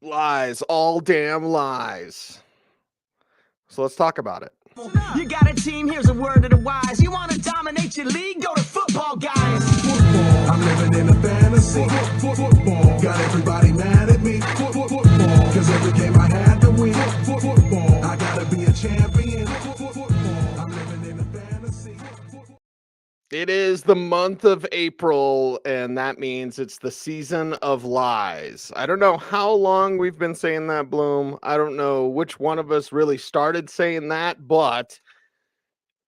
Lies, all damn lies. So let's talk about it. You got a team, here's a word to the wise. You want to dominate your league? Go to Footballguys. Football, I'm living in a fantasy. Football, got everybody mad at me. Football, cause every game I had to win. Football, I gotta be a champion. Football, I'm living in a fantasy. It is the month of April, and that means it's the season of lies. I don't know how long we've been saying that, Bloom. I don't know which one of us really started saying that, but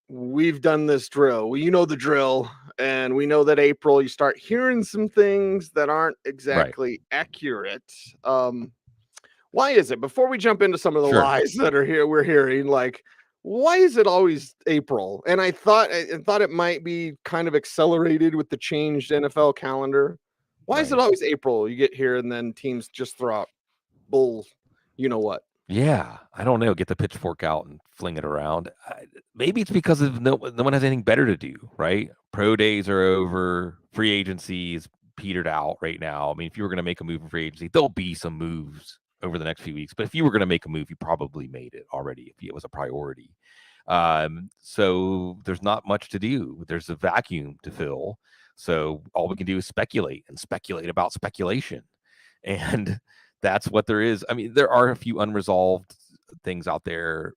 we've done this drill. You know the drill, and we know that April, you start hearing some things that aren't exactly accurate. Why is it? Before we jump into some of the lies that are here, we're hearing, like, why is it always April? And I thought it might be kind of accelerated with the changed NFL calendar. Why is it always April? You get here and then teams just throw out bull, you know what? Yeah, I don't know. Get the pitchfork out and fling it around. Maybe it's because of no one has anything better to do, right? Pro days are over. Free agency is petered out right now. I mean, if you were going to make a move in free agency, there'll be some moves over the next few weeks. But if you were going to make a move, you probably made it already if it was a priority. So there's not much to do. There's a vacuum to fill. So all we can do is speculate and speculate about speculation. And that's what there is. I mean, there are a few unresolved things out there.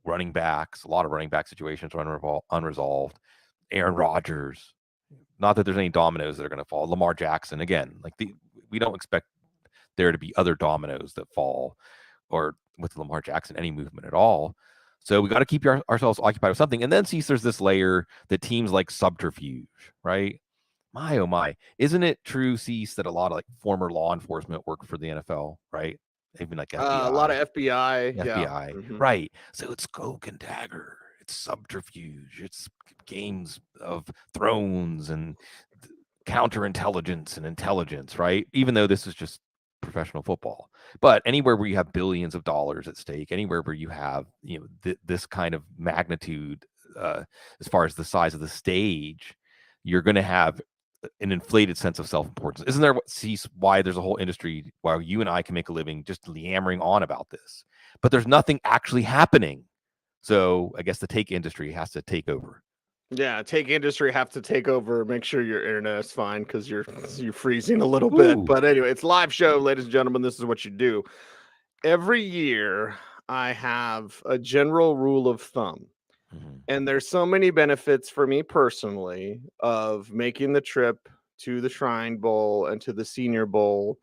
Running backs, a lot of running back situations are unresolved. Aaron Rodgers, not that there's any dominoes that are going to fall. Lamar Jackson, again, we don't expect there to be other dominoes that fall, or with Lamar Jackson, any movement at all. So we got to keep ourselves occupied with something. And then there's this layer that teams like subterfuge, right? My, oh my. Isn't it true, Cease, that a lot of like former law enforcement work for the NFL, right? Even like FBI. A lot of FBI. FBI, yeah. right. So it's cloak and dagger. It's subterfuge. It's games of thrones and counterintelligence and intelligence, right? Even though this is just professional football. But anywhere where you have billions of dollars at stake, anywhere where you have, this kind of magnitude, as far as the size of the stage, you're going to have an inflated sense of self-importance. Isn't there why there's a whole industry while you and I can make a living just yammering on about this, but there's nothing actually happening. So I guess the take industry has to take over. Yeah, take industry have to take over. Make sure your internet is fine because you're freezing a little bit. But anyway, it's a live show, ladies and gentlemen. This is what you do. Every year, I have a general rule of thumb. And there's so many benefits for me personally of making the trip to the Shrine Bowl and to the Senior Bowl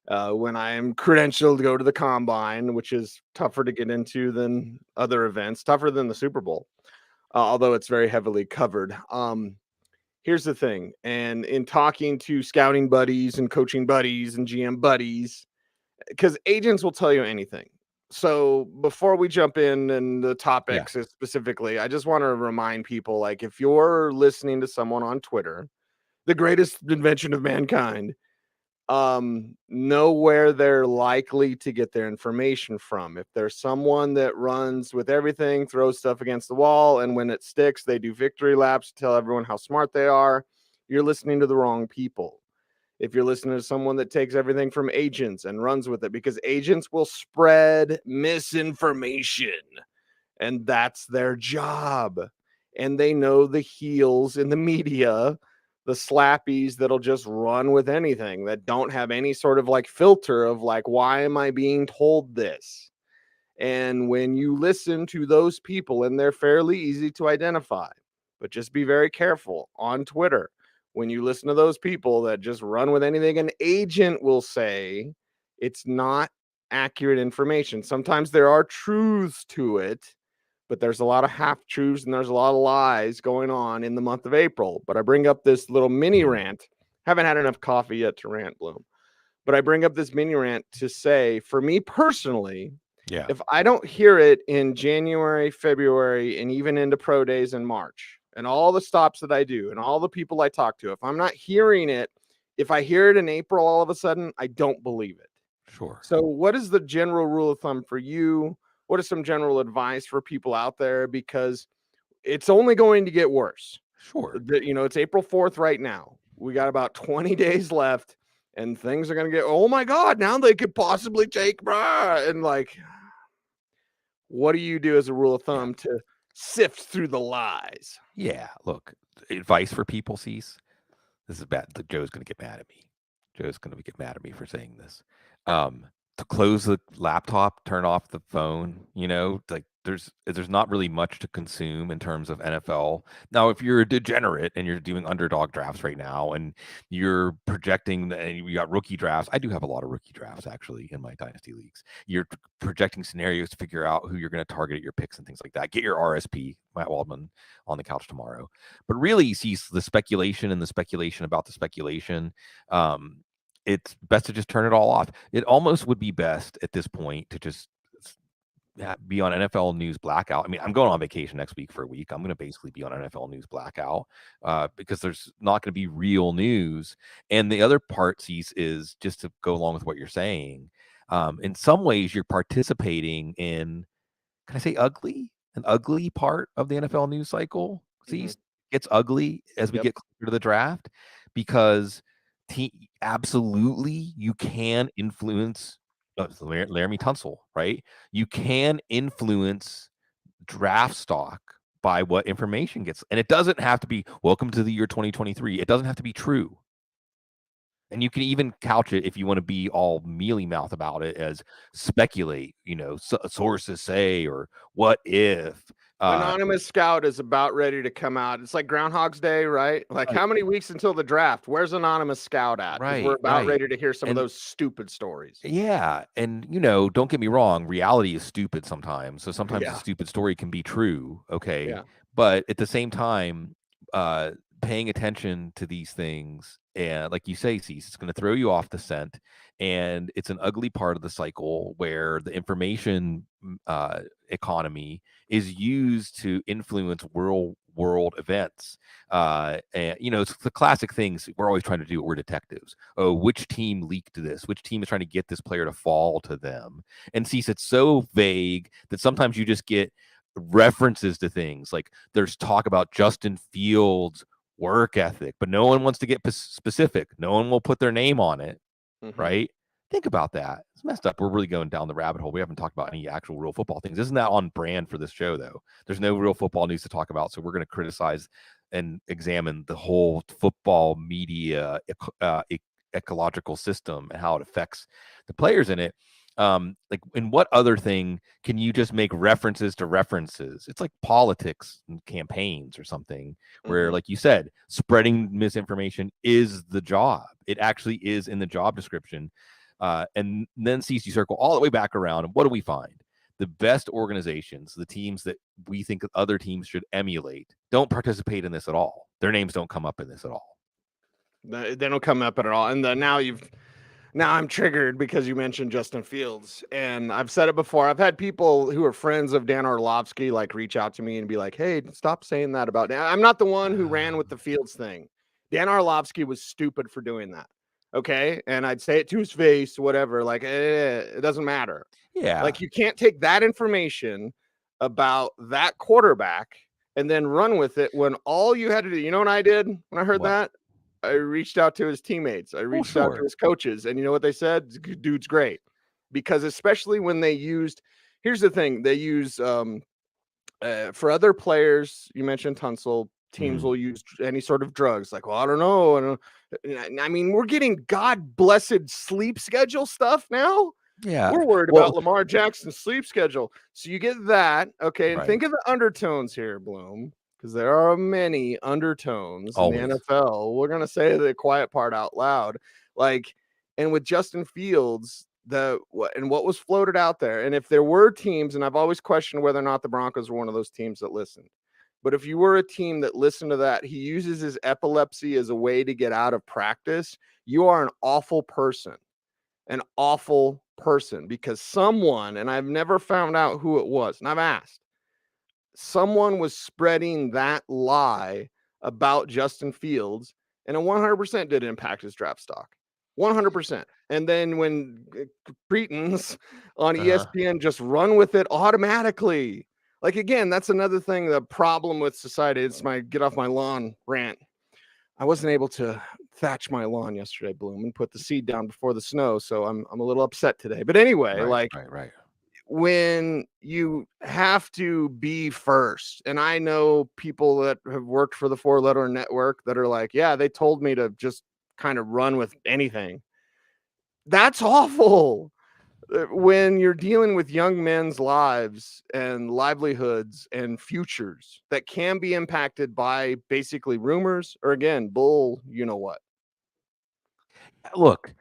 when I am credentialed to go to the Combine, which is tougher to get into than other events, tougher than the Super Bowl, although it's very heavily covered. Here's the thing. And in talking to scouting buddies and coaching buddies and GM buddies, because agents will tell you anything. So before we jump in and the topics specifically, I just want to remind people, like, if you're listening to someone on Twitter, the greatest invention of mankind, know where they're likely to get their information from. If there's someone that runs with everything, throws stuff against the wall, and when it sticks, they do victory laps to tell everyone how smart they are, you're listening to the wrong people. If you're listening to someone that takes everything from agents and runs with it, because agents will spread misinformation, and that's their job. And they know the heels in the media, the slappies that'll just run with anything, that don't have any sort of like filter of like, why am I being told this? And when you listen to those people, and they're fairly easy to identify, but just be very careful on Twitter. When you listen to those people that just run with anything an agent will say, it's not accurate information. Sometimes there are truths to it, but there's a lot of half-truths and there's a lot of lies going on in the month of April. But I bring up this little mini rant. Haven't had enough coffee yet to rant, Bloom. But I bring up this mini rant to say, for me personally, if I don't hear it in January, February, and even into pro days in March, and all the stops that I do and all the people I talk to, if I'm not hearing it, if I hear it in April, all of a sudden, I don't believe it. Sure. So what is the general rule of thumb for you? What is some general advice for people out there? Because it's only going to get worse. Sure. It's April 4th right now. We got about 20 days left. and things are going to get, oh my God, now they could possibly take, and like, what do you do as a rule of thumb to sift through the lies? Yeah, look, advice for people, Cease. This is bad. Joe's going to get mad at me. Joe's going to get mad at me for saying this. To close the laptop, turn off the phone, like there's not really much to consume in terms of NFL. Now, if you're a degenerate and you're doing underdog drafts right now and you're projecting and you got rookie drafts, I do have a lot of rookie drafts actually in my dynasty leagues. You're projecting scenarios to figure out who you're going to target at your picks and things like that. Get your RSP, Matt Waldman, on the couch tomorrow. But really, see the speculation and the speculation about the speculation. It's best to just turn it all off. It almost would be best at this point to just be on NFL news blackout. I mean, I'm going on vacation next week for a week. I'm going to basically be on NFL news blackout because there's not going to be real news. And the other part, Cease, is just to go along with what you're saying. In some ways, you're participating in, can I say ugly? An ugly part of the NFL news cycle. Cease gets ugly as we get closer to the draft because absolutely you can influence Laramie Tunsil, right? You can influence draft stock by what information gets, and it doesn't have to be welcome to the year 2023. It doesn't have to be true. And you can even couch it if you want to be all mealy mouth about it as speculate, sources say, or what if. Anonymous Scout is about ready to come out. It's like Groundhog's Day, right? Like how many weeks until the draft? Where's Anonymous Scout at? Because we're about ready to hear some of those stupid stories. Yeah. And, don't get me wrong. Reality is stupid sometimes. So sometimes a stupid story can be true. Okay. Yeah. But at the same time, paying attention to these things, and like you say, Cease, it's going to throw you off the scent, and it's an ugly part of the cycle where the information economy is used to influence world events. And it's the classic things we're always trying to do. We're detectives. Oh, which team leaked this? Which team is trying to get this player to fall to them? And Cease, it's so vague that sometimes you just get references to things like there's talk about Justin Fields' work ethic, but no one wants to get specific. No one will put their name on it, right? Think about that. It's messed up. We're really going down the rabbit hole. We haven't talked about any actual real football things. Isn't that on brand for this show, though? There's no real football news to talk about, so we're going to criticize and examine the whole football media ecological system and how it affects the players in it. Like in what other thing can you just make references to references? It's like politics and campaigns or something where, like you said, spreading misinformation is the job. It actually is in the job description. And then Cease, you circle all the way back around. And what do we find? The best organizations, the teams that we think other teams should emulate, don't participate in this at all. Their names don't come up in this at all. They don't come up at all. And now I'm triggered because you mentioned Justin Fields, and I've said it before. I've had people who are friends of Dan Orlovsky reach out to me and be like, "Hey, stop saying that about Dan." I'm not the one who ran with the Fields thing. Dan Orlovsky was stupid for doing that. Okay, and I'd say it to his face, whatever. It doesn't matter. Yeah, like you can't take that information about that quarterback and then run with it when all you had to do. You know what I did when I heard that? I reached out to his teammates. I reached out to his coaches, and you know what they said? Dude's great. Because especially when they used, here's the thing, they use for other players, you mentioned Tunsil, teams will use any sort of drugs. Like, well, I don't know. I mean, we're getting God blessed sleep schedule stuff now. Yeah. We're worried about Lamar Jackson's sleep schedule. So you get that. Okay. And think of the undertones here, Bloom. Because there are many undertones in the NFL. We're going to say the quiet part out loud. And with Justin Fields, what was floated out there, and if there were teams, and I've always questioned whether or not the Broncos were one of those teams that listened. But if you were a team that listened to that, he uses his epilepsy as a way to get out of practice. You are an awful person. Because someone, and I've never found out who it was, and I've asked, someone was spreading that lie about Justin Fields, and it 100% did impact his draft stock. 100%. And then when cretins on ESPN just run with it automatically. Again, that's another thing, the problem with society. It's my get off my lawn rant. I wasn't able to thatch my lawn yesterday, Bloom, and put the seed down before the snow. So I'm a little upset today. But anyway, Right. When you have to be first, and I know people that have worked for the 4-letter network that are like, yeah, they told me to just kind of run with anything. That's awful. When you're dealing with young men's lives and livelihoods and futures that can be impacted by basically rumors or, again, bull, you know what. Look,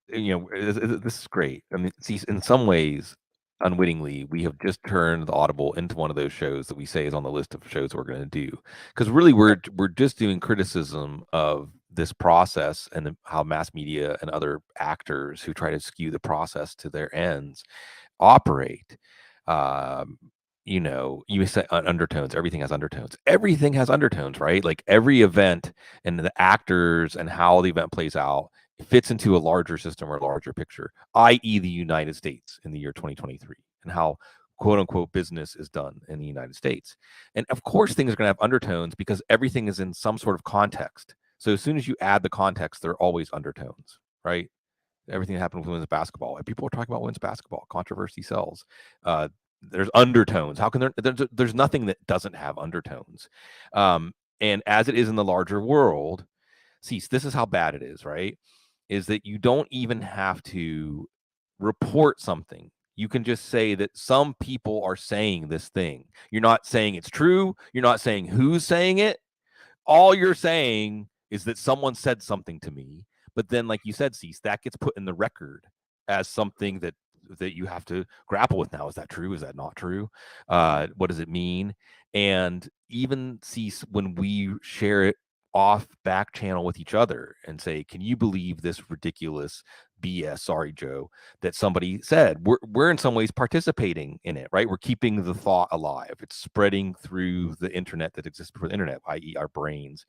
this is great. I mean, see, in some ways, unwittingly, we have just turned the Audible into one of those shows that we say is on the list of shows we're going to do. Because really, we're just doing criticism of this process and how mass media and other actors who try to skew the process to their ends operate. You say undertones. Everything has undertones. Everything has undertones, right? Like every event and the actors and how the event plays out fits into a larger system or a larger picture, i.e. the United States in the year 2023 and how quote unquote business is done in the United States. And of course, things are going to have undertones because everything is in some sort of context. So as soon as you add the context, there are always undertones, right? Everything that happened with women's basketball. And people are talking about women's basketball. Controversy sells. There's undertones. How can there's nothing that doesn't have undertones. And as it is in the larger world, see, this is how bad it is, right? Is that you don't even have to report something. You can just say that some people are saying this thing. You're not saying it's true. You're not saying who's saying it. All you're saying is that someone said something to me. But then, like you said, Cease, that gets put in the record as something that you have to grapple with now. Is that true? Is that not true? What does it mean? And even Cease, when we share it off back channel with each other and say, can you believe this ridiculous BS, sorry, Joe, that somebody said? We're in some ways participating in it, right? We're keeping the thought alive. It's spreading through the internet that exists before the internet, i.e. our brains.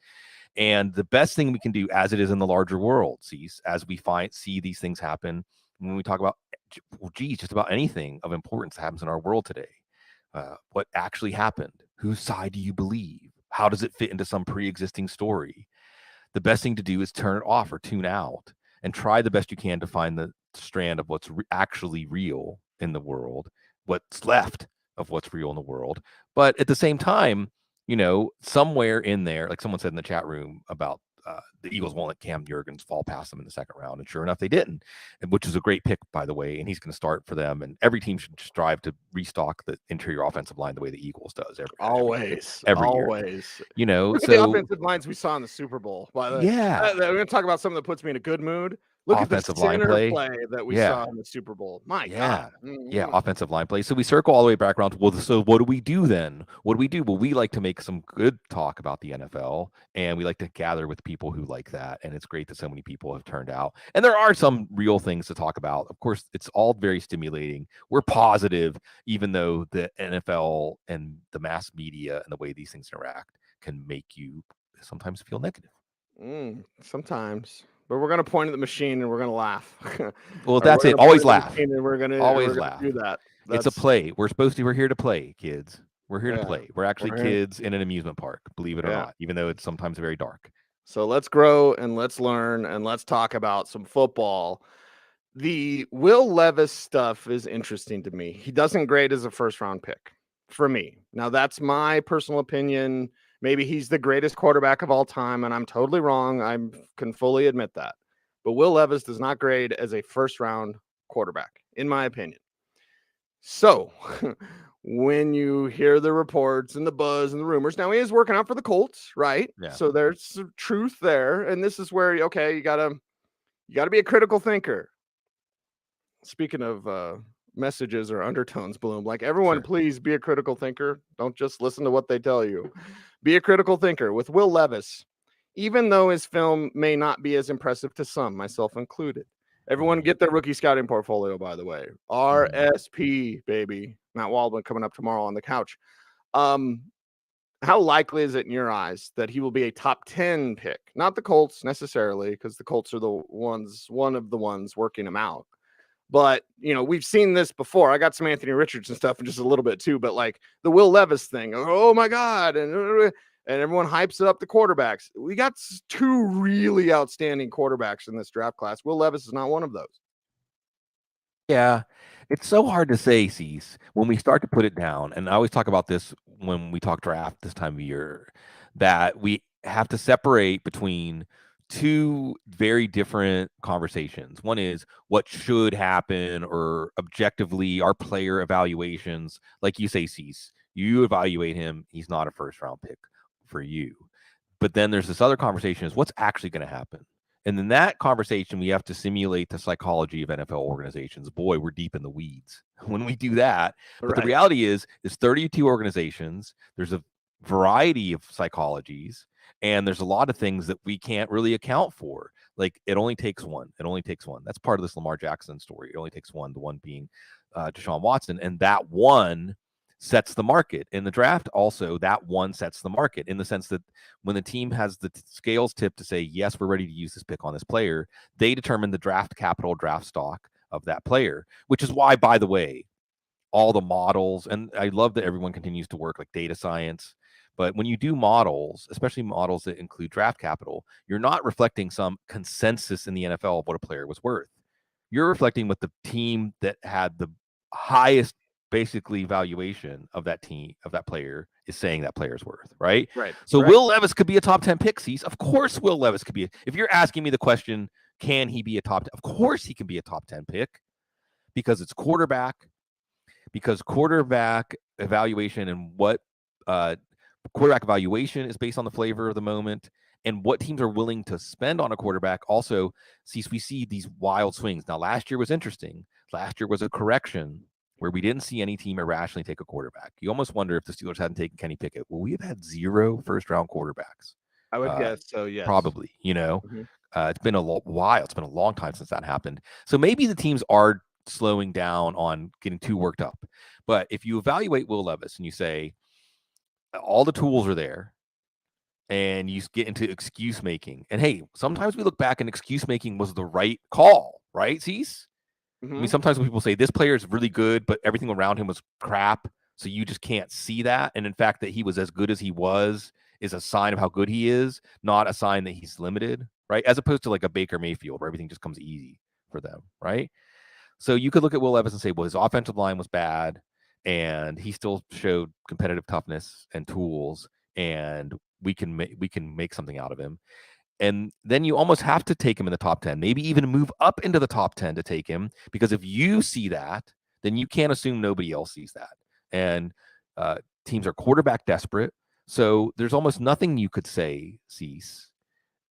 And the best thing we can do, as it is in the larger world, as we see these things happen, when we talk about, just about anything of importance that happens in our world today, what actually happened? Whose side do you believe? How does it fit into some pre-existing story? The best thing to do is turn it off or tune out and try the best you can to find the strand of what's actually real in the world, what's left of what's real in the world. But at the same time, somewhere in there, like someone said in the chat room about the Eagles won't let Cam Jurgens fall past them in the second round. And sure enough, they didn't, which is a great pick, by the way. And he's going to start for them. And every team should strive to restock the interior offensive line the way the Eagles does. Every year. Look at the offensive lines we saw in the Super Bowl. By the way, we're going to talk about something that puts me in a good mood. Look offensive at the center line play that we saw in the Super Bowl. My God. Yeah, offensive line play. So we circle all the way back around. Well, so what do we do then? What do we do? Well, we like to make some good talk about the NFL, and we like to gather with people who like that. And it's great that so many people have turned out. And there are some real things to talk about. Of course, it's all very stimulating. We're positive, even though the NFL and the mass media and the way these things interact can make you sometimes feel negative. Sometimes. But we're going to point at the machine and we're going to laugh. Well, that's it. Always laugh. And we're going to laugh. Do that. It's a play. We're here to play, kids. We're here to play. We're actually kids in an amusement park, believe it or not, even though it's sometimes very dark. So let's grow and let's learn and let's talk about some football. The Will Levis stuff is interesting to me. He doesn't grade as a first-round pick for me. Now, that's my personal opinion. Maybe he's the greatest quarterback of all time, and I'm totally wrong. I can fully admit that. But Will Levis does not grade as a first-round quarterback, in my opinion. So when you hear the reports and the buzz and the rumors, now he is working out for the Colts, right? Yeah. So there's some truth there. And this is where, okay, you gotta be a critical thinker. Speaking of messages or undertones, Bloom, like everyone, please be a critical thinker. Don't just listen to what they tell you. Be a critical thinker. With Will Levis, even though his film may not be as impressive to some, myself included. Everyone get their rookie scouting portfolio, by the way. RSP, baby. Matt Waldman coming up tomorrow on the couch. How likely is it in your eyes that he will be a top 10 pick? Not the Colts necessarily, because the Colts are one of the ones working him out. But, we've seen this before. I got some Anthony Richardson stuff and just a little bit too, but like the Will Levis thing. Oh my God. And and everyone hypes it up the quarterbacks. We got 2 really outstanding quarterbacks in this draft class. Will Levis is not one of those. Yeah, it's so hard to say, Cease, when we start to put it down. And I always talk about this when we talk draft this time of year, that we have to separate between 2 very different conversations. One is what should happen, or objectively our player evaluations. Like you say, Cease, you evaluate him, he's not a first round pick for you. But then there's this other conversation is what's actually going to happen. And in that conversation, we have to simulate the psychology of NFL organizations. Boy, we're deep in the weeds when we do that. But the reality is 32 organizations. There's a variety of psychologies, and there's a lot of things that we can't really account for. Like, it only takes one. It only takes one. That's part of this Lamar Jackson story. It only takes one, the one being Deshaun Watson. And that one sets the market in the draft. Also, that one sets the market in the sense that when the team has the scales tipped to say, yes, we're ready to use this pick on this player, they determine the draft capital, draft stock of that player, which is why, by the way, all the models, and I love that everyone continues to work like data science, but when you do models, especially models that include draft capital, you're not reflecting some consensus in the NFL of what a player was worth. You're reflecting what the team that had the highest basically valuation of that team, of that player, is saying that player's worth, right? So Will Levis could be a top 10 pick, Cease. Of course Will Levis could be. If you're asking me the question, can he be a top 10? Of course he can be a top 10 pick, because it's quarterback, because quarterback evaluation and what quarterback evaluation is based on the flavor of the moment and what teams are willing to spend on a quarterback. Also, Cease, we see these wild swings. Now, last year was interesting. Last year was a correction where we didn't see any team irrationally take a quarterback. You almost wonder if the Steelers hadn't taken Kenny Pickett. Well, we have had 0 first-round quarterbacks. I would guess so, yes. Probably, it's been a while. It's been a long time since that happened. So maybe the teams are slowing down on getting too worked up. But if you evaluate Will Levis and you say all the tools are there, and you get into excuse making, and hey, sometimes we look back and excuse making was the right call, right, Cease? I mean, sometimes when people say this player is really good, but everything around him was crap, so you just can't see that. And in fact, that he was as good as he was is a sign of how good he is, not a sign that he's limited, right? As opposed to like a Baker Mayfield where everything just comes easy for them, right? So you could look at Will Levis and say, well, his offensive line was bad, and he still showed competitive toughness and tools, and we can make something out of him. And then you almost have to take him in the top 10, maybe even move up into the top 10 to take him, because if you see that, then you can't assume nobody else sees that. And teams are quarterback desperate. So there's almost nothing you could say, Cease,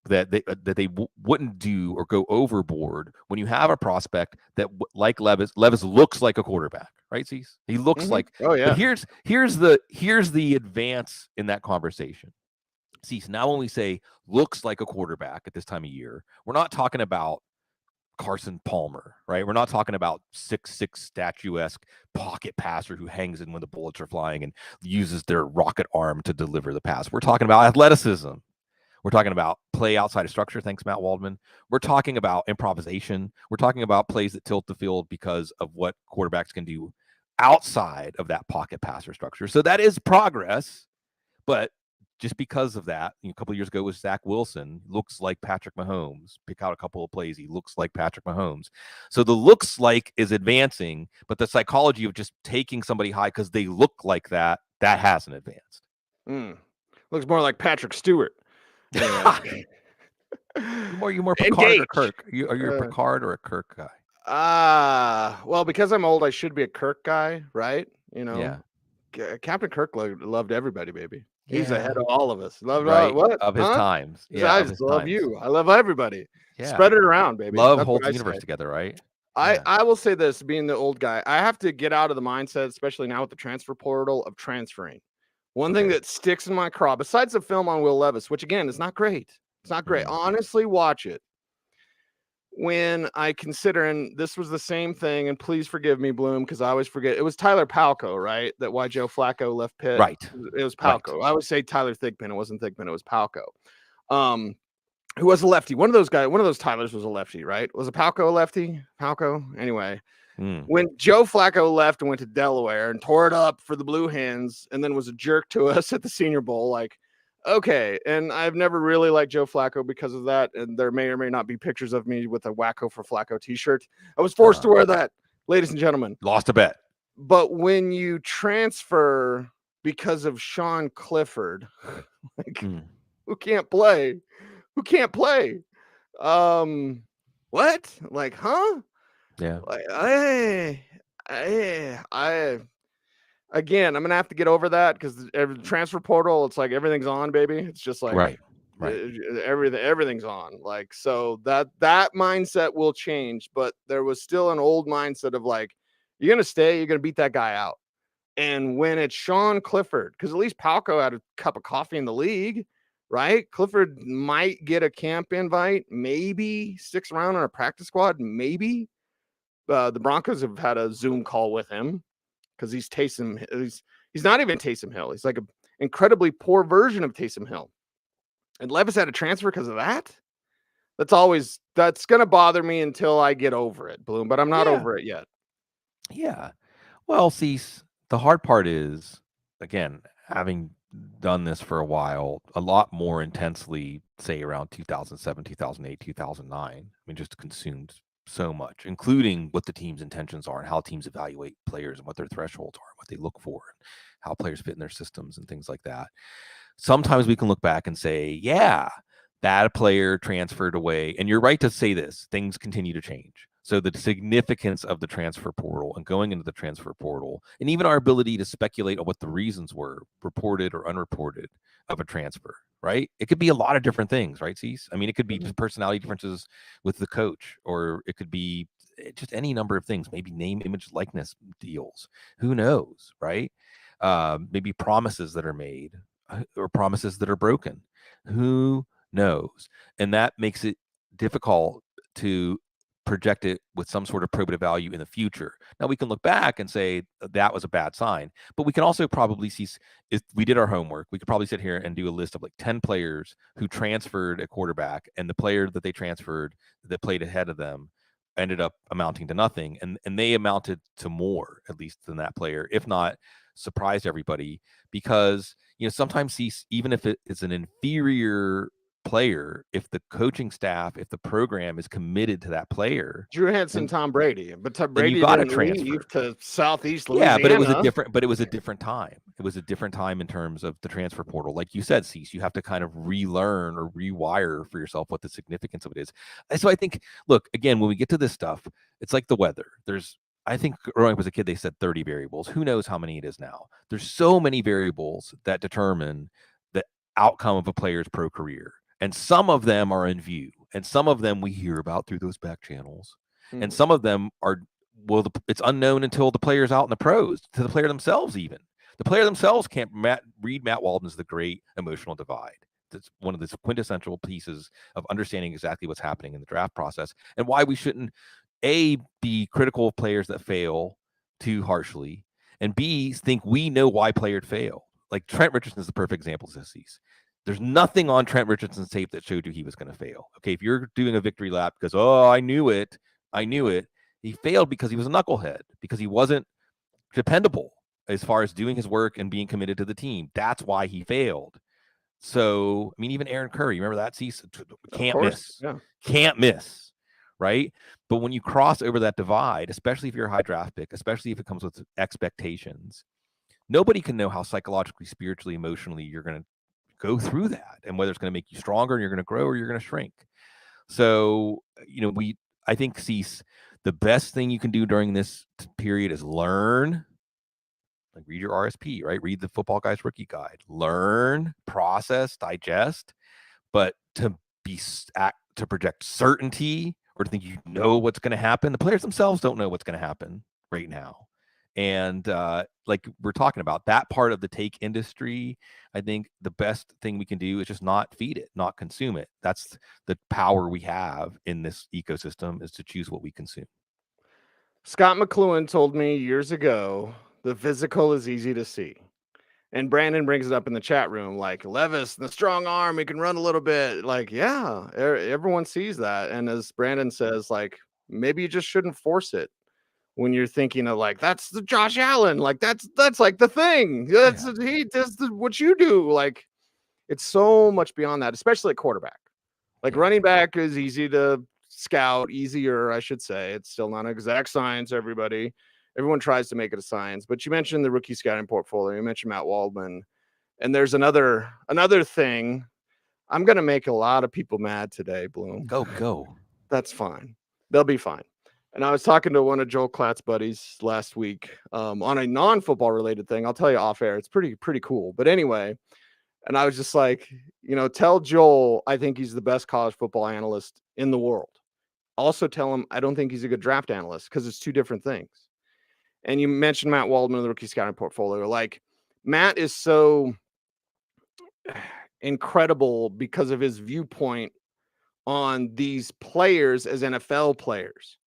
that they wouldn't do or go overboard when you have a prospect that, like Levis looks like a quarterback, right, Cease? He looks like, oh yeah. But here's the advance in that conversation. Cease, now when we say looks like a quarterback at this time of year, we're not talking about Carson Palmer, right? We're not talking about 6'6" statuesque pocket passer who hangs in when the bullets are flying and uses their rocket arm to deliver the pass. We're talking about athleticism. We're talking about play outside of structure. Thanks, Matt Waldman. We're talking about improvisation. We're talking about plays that tilt the field because of what quarterbacks can do outside of that pocket passer structure. So that is progress, but just because of that, a couple of years ago with Zach Wilson, looks like Patrick Mahomes. Pick out a couple of plays, he looks like Patrick Mahomes. So the looks like is advancing, but the psychology of just taking somebody high because they look like that hasn't advanced. Looks more like Patrick Stewart. You're more Picard or Kirk? Are you a Picard or a Kirk guy? Well, because I'm old, I should be a Kirk guy, right? Yeah. Captain Kirk loved everybody, baby. He's ahead of all of us. Loved of his times. Yeah, I just love you. I love everybody. Yeah. Spread it around, baby. Love holds the universe together, right? I will say this, being the old guy, I have to get out of the mindset, especially now with the transfer portal, of transferring. One thing that sticks in my craw, besides the film on Will Levis, which again is not great. It's not great. Honestly, watch it. When I consider, and this was the same thing, and please forgive me, Bloom, because I always forget. It was Tyler Palko, right? That why Joe Flacco left Pitt. Right. It was Palko. Right. I would say Tyler Thigpen. It wasn't Thigpen. It was Palko. Who was a lefty. One of those Tylers was a lefty, right? Was a Palko a lefty? Palko? Anyway. When Joe Flacco left and went to Delaware and tore it up for the Blue Hens and then was a jerk to us at the Senior Bowl, like, okay, and I've never really liked Joe Flacco because of that, and there may or may not be pictures of me with a Wacko for Flacco t-shirt. I was forced to wear that, ladies and gentlemen. Lost a bet. But when you transfer because of Sean Clifford, like, who can't play? Who can't play? What? Like, huh? Yeah. Like, again, I'm gonna have to get over that because the transfer portal, it's like everything's on, baby. It's just like Right. everything's on. Like, so that mindset will change, but there was still an old mindset of like, you're gonna stay, you're gonna beat that guy out. And when it's Sean Clifford, because at least Palco had a cup of coffee in the league, right? Clifford might get a camp invite, maybe sticks around on a practice squad, maybe. The Broncos have had a Zoom call with him because he's Taysom. He's not even Taysom Hill. He's like an incredibly poor version of Taysom Hill. And Levis had a transfer because of that. That's going to bother me until I get over it, Bloom, but I'm not over it yet. Yeah. Well, Cease, the hard part is, again, having done this for a while, a lot more intensely, say around 2007, 2008, 2009. I mean, just consumed so much, including what the team's intentions are and how teams evaluate players and what their thresholds are, what they look for, and how players fit in their systems and things like that. Sometimes we can look back and say, yeah, that player transferred away. And you're right to say this, things continue to change. So the significance of the transfer portal and going into the transfer portal, and even our ability to speculate on what the reasons were, reported or unreported, of a transfer, right? It could be a lot of different things, right, Cease? I mean, it could be just personality differences with the coach, or it could be just any number of things, maybe name, image, likeness deals. Who knows, right? Maybe promises that are made or promises that are broken. Who knows? And that makes it difficult to project it with some sort of probative value in the future. Now we can look back and say that was a bad sign, but we can also probably see, if we did our homework, we could probably sit here and do a list of like 10 players who transferred a quarterback, and the player that they transferred that played ahead of them ended up amounting to nothing, and they amounted to more, at least, than that player, if not surprised everybody, because sometimes even if it is an inferior player, if the coaching staff, if the program is committed to that player, Drew Henson, Tom Brady, but Tom Brady you got to didn't transfer leave to Southeast Louisiana. Yeah, but it was a different time. It was a different time in terms of the transfer portal. Like you said, Cease, you have to kind of relearn or rewire for yourself what the significance of it is. And so I think, look, again, when we get to this stuff, it's like the weather. I think growing up as a kid, they said 30 variables. Who knows how many it is now? There's so many variables that determine the outcome of a player's pro career. And some of them are in view, and some of them we hear about through those back channels. And some of them are, it's unknown until the player's out in the pros, to the player themselves even. The player themselves can't read Matt Walden's The Great Emotional Divide. That's one of the quintessential pieces of understanding exactly what's happening in the draft process and why we shouldn't, A, be critical of players that fail too harshly, and B, think we know why players fail. Like Trent Richardson is the perfect example of this. There's nothing on Trent Richardson's tape that showed you he was going to fail. Okay, if you're doing a victory lap because, I knew it. He failed because he was a knucklehead, because he wasn't dependable as far as doing his work and being committed to the team. That's why he failed. So, I mean, even Aaron Curry, remember that? Can't miss, right? But when you cross over that divide, especially if you're a high draft pick, especially if it comes with expectations, nobody can know how psychologically, spiritually, emotionally you're going to go through that, and whether it's going to make you stronger and you're going to grow or you're going to shrink. So, I think, Cease, the best thing you can do during this period is learn, like read your RSP, right? Read the Football Guys Rookie Guide, learn, process, digest, but to project certainty or to think what's going to happen. The players themselves don't know what's going to happen right now. And like we're talking about, that part of the take industry, I think the best thing we can do is just not feed it, not consume it. That's the power we have in this ecosystem, is to choose what we consume. Scott McLuhan told me years ago, the physical is easy to see. And Brandon brings it up in the chat room, like Levis, the strong arm, he can run a little bit. Like, yeah, everyone sees that. And as Brandon says, like, maybe you just shouldn't force it. When you're thinking of like, that's the Josh Allen, like that's like the thing. He does what you do. Like, It's so much beyond that, especially at quarterback. Like running back is easy to scout, easier, I should say. It's still not an exact science, everybody. Everyone tries to make it a science. But you mentioned the rookie scouting portfolio. You mentioned Matt Waldman. And there's another thing. I'm going to make a lot of people mad today, Bloom. Go. That's fine. They'll be fine. And I was talking to one of Joel Klatt's buddies last week on a non-football related thing. I'll tell you off air. It's pretty cool. But anyway, and I was just like, tell Joel I think he's the best college football analyst in the world. Also tell him I don't think he's a good draft analyst because it's two different things. And you mentioned Matt Waldman, the rookie scouting portfolio. Like, Matt is so incredible because of his viewpoint on these players as NFL players.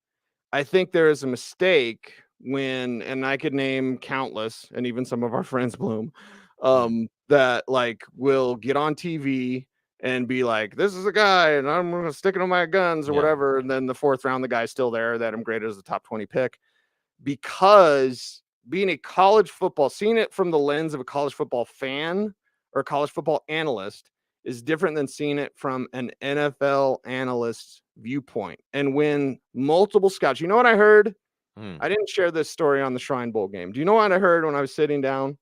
I think there is a mistake when, and I could name countless, and even some of our friends, Bloom, that like will get on TV and be like, this is a guy and I'm going to stick it on my guns or whatever. And then the fourth round, the guy's still there that I'm graded as a top 20 pick, because being a college football, seeing it from the lens of a college football fan or a college football analyst is different than seeing it from an NFL analyst's viewpoint. And when multiple scouts, you know what I heard? I didn't share this story on the Shrine Bowl game. Do you know what I heard when I was sitting down?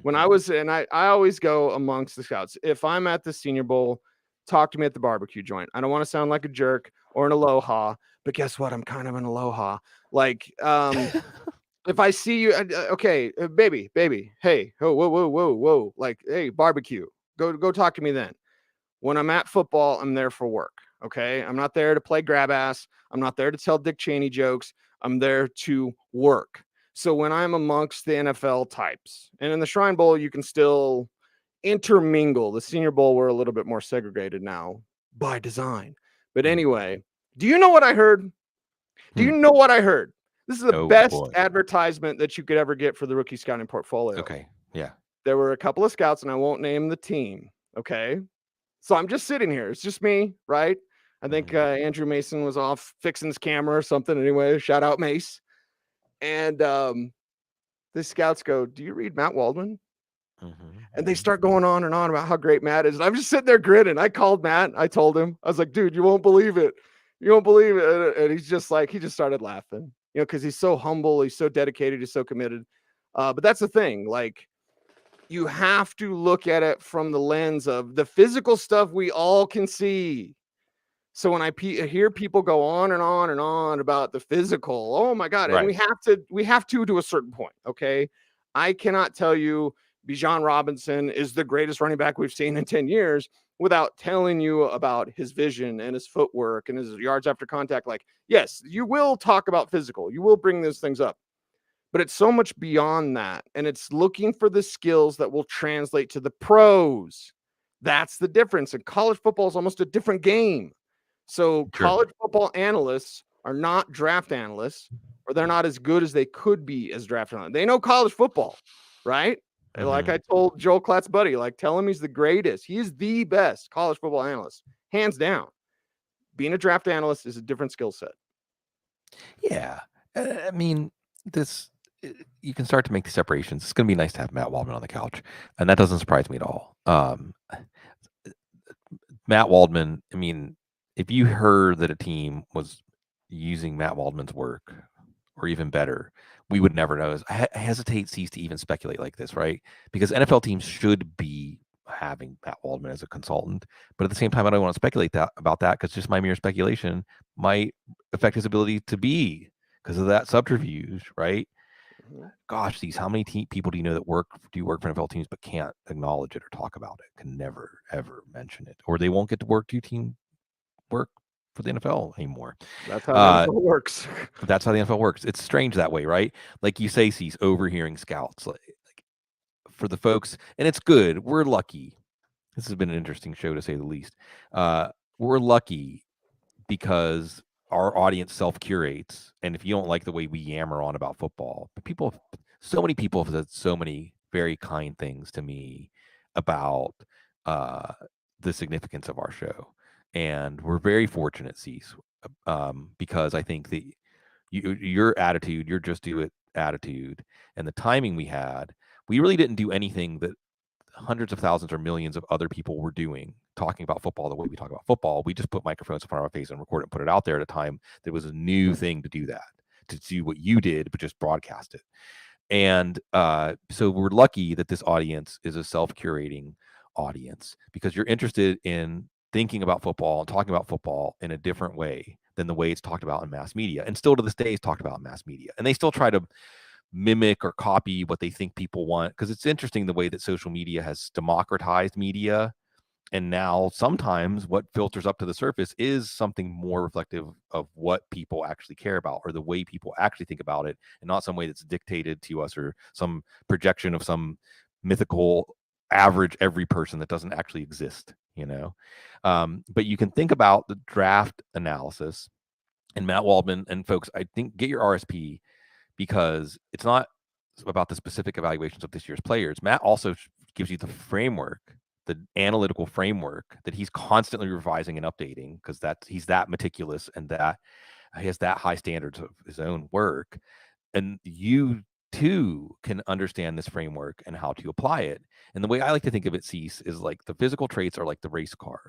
When I was, and I always go amongst the scouts. If I'm at the Senior Bowl, talk to me at the barbecue joint. I don't want to sound like a jerk or an aloha, but guess what? I'm kind of an aloha. Like, if I see you, okay, baby, hey, whoa. Like, hey, barbecue, go talk to me then. When I'm at football, I'm there for work. Okay. I'm not there to play grab ass. I'm not there to tell Dick Cheney jokes. I'm there to work. So when I'm amongst the NFL types, and in the Shrine Bowl, you can still intermingle. The Senior Bowl, we're a little bit more segregated now by design. But anyway, do you know what I heard? Do you know what I heard? This is the best advertisement that you could ever get for the rookie scouting portfolio. Okay. Yeah. There were a couple of scouts, and I won't name the team. Okay. So I'm just sitting here. It's just me, right? I think Andrew Mason was off fixing his camera or something. Anyway, shout out Mace. And the scouts go, do you read Matt Waldman? And they start going on and on about how great Matt is. And I'm just sitting there grinning. I called Matt. I told him, I was like, dude, you won't believe it. You won't believe it. And he's just like, he just started laughing, because he's so humble. He's so dedicated. He's so committed. But that's the thing. Like, you have to look at it from the lens of the physical stuff we all can see. So when I hear people go on and on and on about the physical, oh my God, and we have to a certain point. Okay. I cannot tell you Bijan Robinson is the greatest running back we've seen in 10 years without telling you about his vision and his footwork and his yards after contact. Like, yes, you will talk about physical. You will bring those things up. But it's so much beyond that. And it's looking for the skills that will translate to the pros. That's the difference. And college football is almost a different game. So college football analysts are not draft analysts, or they're not as good as they could be as draft analysts. They know college football, right? Like I told Joel Klatt's buddy, like, tell him he's the greatest. He is the best college football analyst, hands down. Being a draft analyst is a different skill set. Yeah. I mean, you can start to make the separations. It's going to be nice to have Matt Waldman on the couch, and that doesn't surprise me at all. Matt Waldman, I mean, if you heard that a team was using Matt Waldman's work, or even better, we would never know. I hesitate, Cease, to even speculate like this, right? Because NFL teams should be having Matt Waldman as a consultant, but at the same time, I don't want to speculate about that, because just my mere speculation might affect his ability to be, because of that subterfuge, right? Gosh, Cease, how many people do you know that do work for NFL teams but can't acknowledge it or talk about it, can never, ever mention it, or they won't get to work work for the NFL anymore. That's how the NFL works. That's how the NFL works. It's strange that way, right? Like you say, Cease, overhearing scouts, like for the folks, and it's good. We're lucky. This has been an interesting show, to say the least. We're lucky because our audience self-curates, and if you don't like the way we yammer on about football, but so many people have said so many very kind things to me about the significance of our show. And we're very fortunate, Cease, because I think that your attitude, your just do it attitude, and the timing we had, we really didn't do anything that hundreds of thousands or millions of other people were doing, talking about football the way we talk about football. We just put microphones in front of our face and record it and put it out there at a time that was a new thing to do that, to do what you did, but just broadcast it. And so we're lucky that this audience is a self-curating audience, because you're interested in thinking about football and talking about football in a different way than the way it's talked about in mass media, and still to this day is talked about in mass media. And they still try to mimic or copy what they think people want, because it's interesting the way that social media has democratized media. And now sometimes what filters up to the surface is something more reflective of what people actually care about, or the way people actually think about it, and not some way that's dictated to us, or some projection of some mythical average every person that doesn't actually exist, you know. But you can think about the draft analysis, and Matt Waldman and folks, I think, get your RSP, because it's not about the specific evaluations of this year's players. Matt also gives you the framework, the analytical framework that he's constantly revising and updating, because he's that meticulous, and that he has that high standards of his own work. And you too can understand this framework and how to apply it. And the way I like to think of it, Cease, is like the physical traits are like the race car.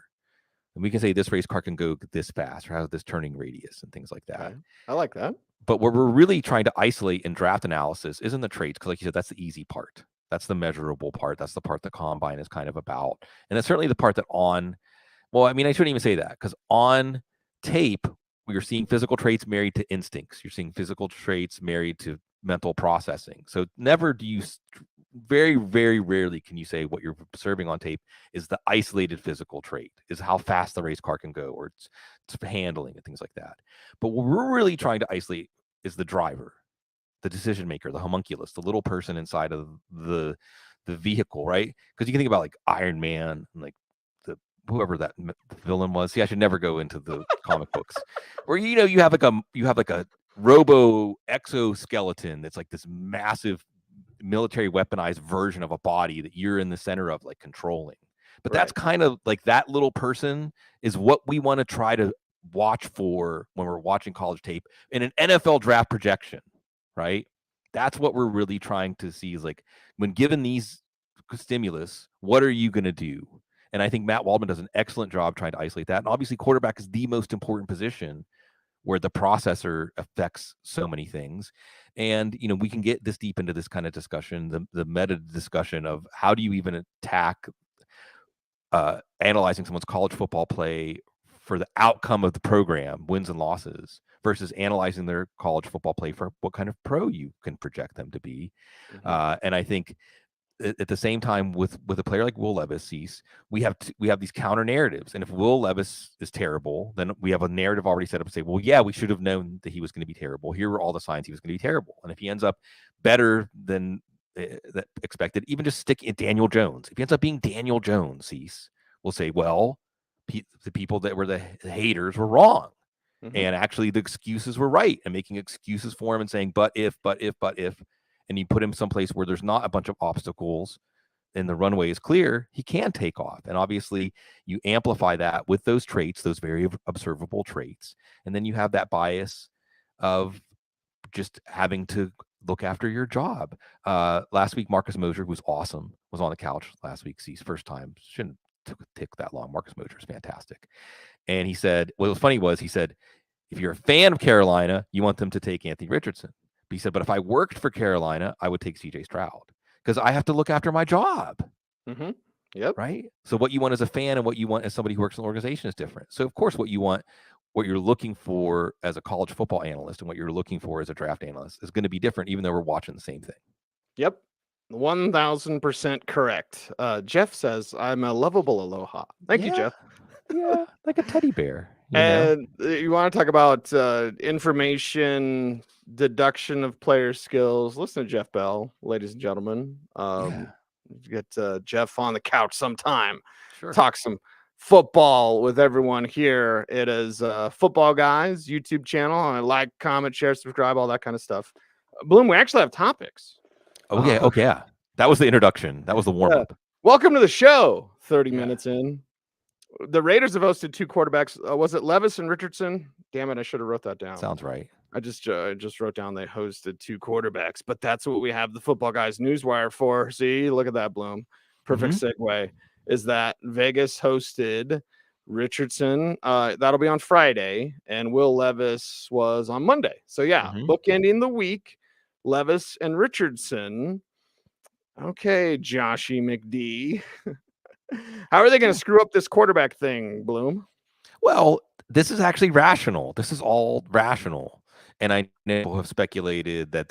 And we can say this race car can go this fast, or have this turning radius and things like that. Okay. I like that. But what we're really trying to isolate in draft analysis isn't the traits, because like you said, that's the easy part. That's the measurable part. That's the part that combine is kind of about. And that's certainly the part that I shouldn't even say that, because on tape, you're seeing physical traits married to instincts. You're seeing physical traits married to mental processing. So never do you, very, very rarely can you say what you're observing on tape is the isolated physical trait, is how fast the race car can go, or it's handling and things like that. But what we're really trying to isolate is the driver, the decision maker, the homunculus, the little person inside of the vehicle, right? Because you can think about like Iron Man and like whoever that villain was. See, I should never go into the comic books, where you have like a robo exoskeleton that's like this massive military weaponized version of a body that you're in the center of, like, controlling. But that's kind of like, that little person is what we want to try to watch for when we're watching college tape in an NFL draft projection, right? That's what we're really trying to see, is like, when given these stimulus, what are you going to do? And I think Matt Waldman does an excellent job trying to isolate that. And obviously quarterback is the most important position, where the processor affects so many things. And, we can get this deep into this kind of discussion, the meta discussion of how do you even attack analyzing someone's college football play for the outcome of the program, wins and losses, versus analyzing their college football play for what kind of pro you can project them to be. And I think at the same time, with a player like Will Levis, Cease, we have these counter narratives. And if Will Levis is terrible, then we have a narrative already set up to say, well, yeah, we should have known that he was going to be terrible. Here were all the signs he was going to be terrible. And if he ends up better than that expected, even just stick in Daniel Jones. If he ends up being Daniel Jones, Cease, we'll say, well, the people that were the haters were wrong. And actually the excuses were right, and making excuses for him and saying, but if, and you put him someplace where there's not a bunch of obstacles and the runway is clear, he can take off. And obviously you amplify that with those traits, those very observable traits. And then you have that bias of just having to look after your job. Last week, Marcus Mosher, who's awesome, was on the couch last week. His first time. Shouldn't take that long. Marcus Mosher is fantastic. And he said, what was funny was, he said, if you're a fan of Carolina, you want them to take Anthony Richardson. But he said, but if I worked for Carolina, I would take CJ Stroud, because I have to look after my job. Yep. Right. So what you want as a fan and what you want as somebody who works in an organization is different. So of course, what you're looking for as a college football analyst and what you're looking for as a draft analyst is going to be different, even though we're watching the same thing. Yep. 1000% correct. Jeff says, I'm a lovable aloha. Thank you, Jeff. Yeah, like a teddy bear. And you want to talk about information, deduction of player skills. Listen to Jeff Bell, ladies and gentlemen. Get Jeff on the couch sometime. Sure. Talk some football with everyone here. It is Footballguys YouTube channel. I like, comment, share, subscribe, all that kind of stuff. Bloom, we actually have topics. Okay. That was the introduction. That was the warm-up. Welcome to the show. 30 minutes in. The Raiders have hosted two quarterbacks. Was it Levis and Richardson? Damn it, I should have wrote that down. Sounds right. I just wrote down they hosted two quarterbacks, but that's what we have the Footballguys Newswire for. See, look at that, Bloom. perfect segue, is that Vegas hosted Richardson. That'll be on Friday, and Will Levis was on Monday. So yeah, bookending the week, Levis and Richardson. Okay, Joshy McD. How are they going to screw up this quarterback thing, Bloom? Well, this is actually rational. This is all rational. And I know people have speculated that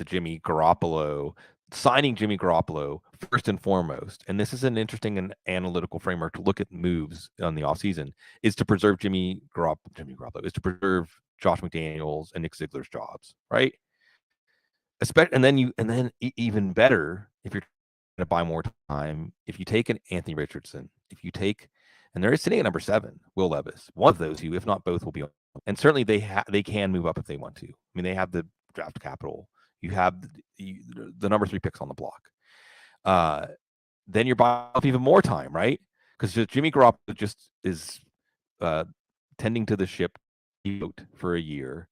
signing Jimmy Garoppolo first and foremost, and this is an interesting and analytical framework to look at moves on the offseason, is to preserve Jimmy Garoppolo, is to preserve Josh McDaniels and Nick Ziegler's jobs, right? And then even better, if you're going to buy more time, if you take an Anthony Richardson, and they're sitting at number 7, Will Levis, one of those two, if not both, will be on. And certainly they can move up if they want to. I mean, they have the draft capital. You have the number 3 picks on the block. Then you're buying up even more time, right? Because Jimmy Garoppolo just is tending to the ship for a year.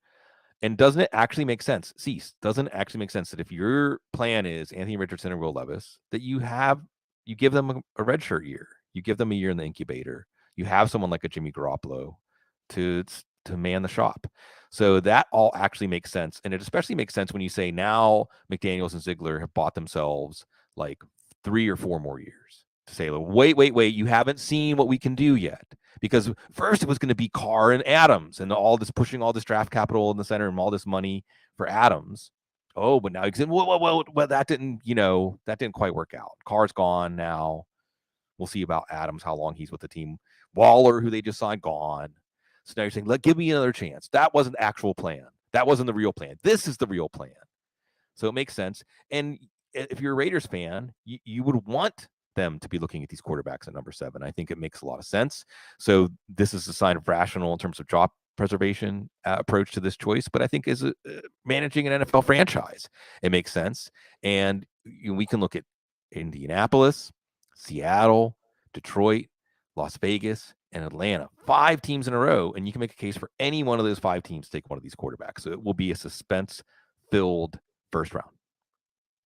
And doesn't it actually make sense? Doesn't it actually make sense that if your plan is Anthony Richardson and Will Levis, that you give them a redshirt year, you give them a year in the incubator, you have someone like a Jimmy Garoppolo to man the shop. So that all actually makes sense. And it especially makes sense when you say now McDaniels and Ziegler have bought themselves like 3 or 4 more years to say, wait, you haven't seen what we can do yet. Because first it was going to be Carr and Adams and all this pushing all this draft capital in the center and all this money for Adams. Oh, but now well, that didn't quite work out. Carr's gone now. We'll see about Adams, how long he's with the team. Waller, who they just signed, gone. So now you're saying, give me another chance. That wasn't the actual plan. That wasn't the real plan. This is the real plan. So it makes sense. And if you're a Raiders fan, you would want them to be looking at these quarterbacks at number 7. I think it makes a lot of sense. So this is a sign of rational in terms of job preservation approach to this choice, but I think is managing an NFL franchise, it makes sense. And we can look at Indianapolis, Seattle, Detroit, Las Vegas, and Atlanta, 5 teams in a row, and you can make a case for any one of those 5 teams to take one of these quarterbacks. So it will be a suspense-filled first round.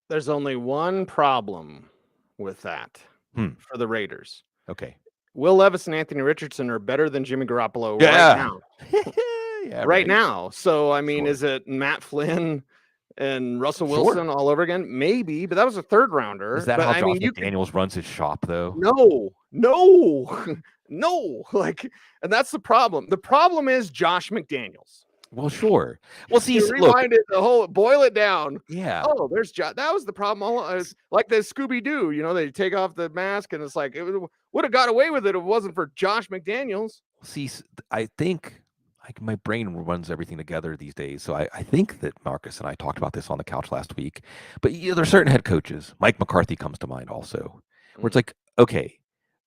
There's only one problem with that for the Raiders. Okay. Will Levis and Anthony Richardson are better than Jimmy Garoppolo right now. Right now. So, I mean, is it Matt Flynn and Russell Wilson all over again? Maybe, but that was a 3rd rounder. Is that how Josh McDaniels runs his shop, though? No. And that's the problem. The problem is Josh McDaniels. Well, sure. Well, see, rewind it, boil it down. Yeah. Oh, there's That was the problem. Like the Scooby-Doo, they take off the mask, and it's like it would have got away with it if it wasn't for Josh McDaniels. See, I think my brain runs everything together these days. So I think that Marcus and I talked about this on the couch last week. But there are certain head coaches. Mike McCarthy comes to mind also, where it's like, okay,